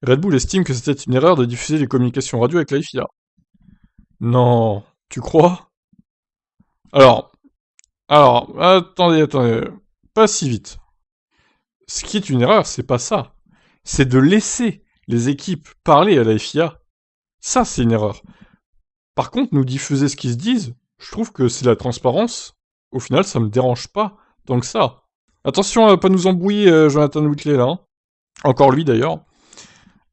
Red Bull estime que c'était une erreur de diffuser les communications radio avec la FIA. Non, tu crois? Alors, attendez, pas si vite. Ce qui est une erreur, c'est pas ça. C'est de laisser les équipes parler à la FIA. Ça, c'est une erreur. Par contre, nous diffuser ce qu'ils se disent, je trouve que c'est la transparence. Au final, ça me dérange pas tant que ça. Attention à pas nous embrouiller, Jonathan Whitley, là. Hein. Encore lui, d'ailleurs.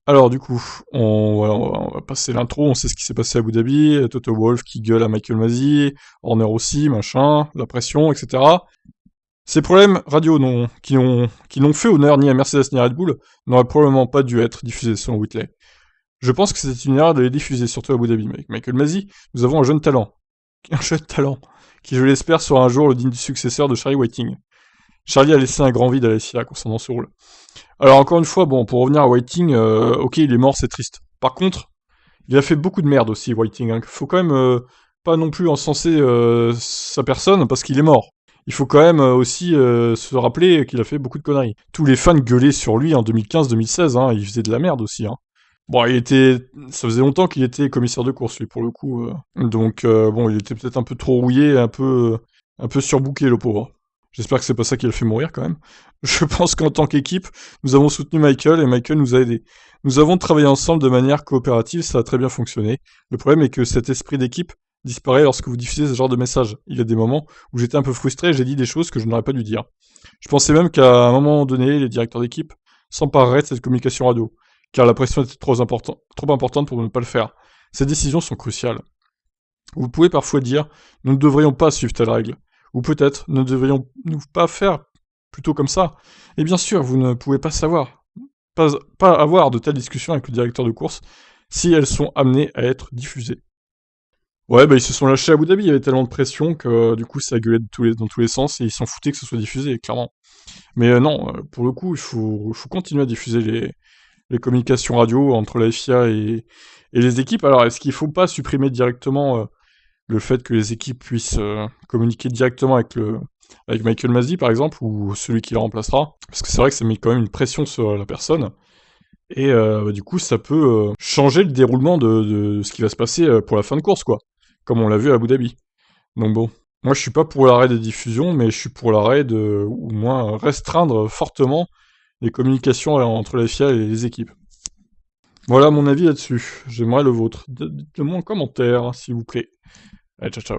Alors, du coup, on va passer l'intro, on sait ce qui s'est passé à Abu Dhabi, Toto Wolff qui gueule à Michael Masi, Horner aussi, machin, la pression, etc. Ces problèmes radio qui n'ont fait honneur ni à Mercedes ni à Red Bull n'auraient probablement pas dû être diffusés selon Whitley. Je pense que c'était une erreur de les diffuser, surtout à Abu Dhabi. Avec Michael Masi, nous avons un jeune talent. Un jeune talent, qui je l'espère sera un jour le digne successeur de Charlie Whiting. Charlie a laissé un grand vide à la FIA concernant ce rôle. Alors encore une fois, bon, pour revenir à Whiting, ok, il est mort, c'est triste. Par contre, il a fait beaucoup de merde aussi, Whiting. Hein. Faut quand même pas non plus encenser sa personne parce qu'il est mort. Il faut quand même aussi se rappeler qu'il a fait beaucoup de conneries. Tous les fans gueulaient sur lui en 2015-2016, hein, il faisait de la merde aussi. Hein. Bon, ça faisait longtemps qu'il était commissaire de course, lui, pour le coup. Donc, bon, il était peut-être un peu trop rouillé, un peu surbooké, le pauvre. J'espère que c'est pas ça qui l'a fait mourir, quand même. Je pense qu'en tant qu'équipe, nous avons soutenu Michael et Michael nous a aidés. Nous avons travaillé ensemble de manière coopérative, ça a très bien fonctionné. Le problème est que cet esprit d'équipe disparaît lorsque vous diffusez ce genre de message. Il y a des moments où j'étais un peu frustré et j'ai dit des choses que je n'aurais pas dû dire. Je pensais même qu'à un moment donné, les directeurs d'équipe s'empareraient de cette communication radio car la pression était trop importante pour ne pas le faire. Ces décisions sont cruciales. Vous pouvez parfois dire, nous ne devrions pas suivre telle règle, ou peut-être, ne devrions-nous pas faire plutôt comme ça. Et bien sûr, vous ne pouvez pas avoir de telles discussions avec le directeur de course si elles sont amenées à être diffusées. Ouais, bah ils se sont lâchés à Abu Dhabi, il y avait tellement de pression que du coup ça gueulait dans tous les sens et ils s'en foutaient que ce soit diffusé, clairement. Mais non, pour le coup, il faut continuer à diffuser les communications radio entre la FIA et les équipes. Alors, est-ce qu'il ne faut pas supprimer directement le fait que les équipes puissent communiquer directement avec Michael Masi, par exemple, ou celui qui le remplacera? Parce que c'est vrai que ça met quand même une pression sur la personne. Et bah, du coup, ça peut changer le déroulement de ce qui va se passer pour la fin de course, quoi. Comme on l'a vu à Abu Dhabi. Donc bon. Moi, je suis pas pour l'arrêt des diffusions, mais je suis pour l'arrêt ou au moins restreindre fortement les communications entre la FIA et les équipes. Voilà mon avis là-dessus. J'aimerais le vôtre. Dites-le moi en commentaire, s'il vous plaît. Allez, ciao, ciao.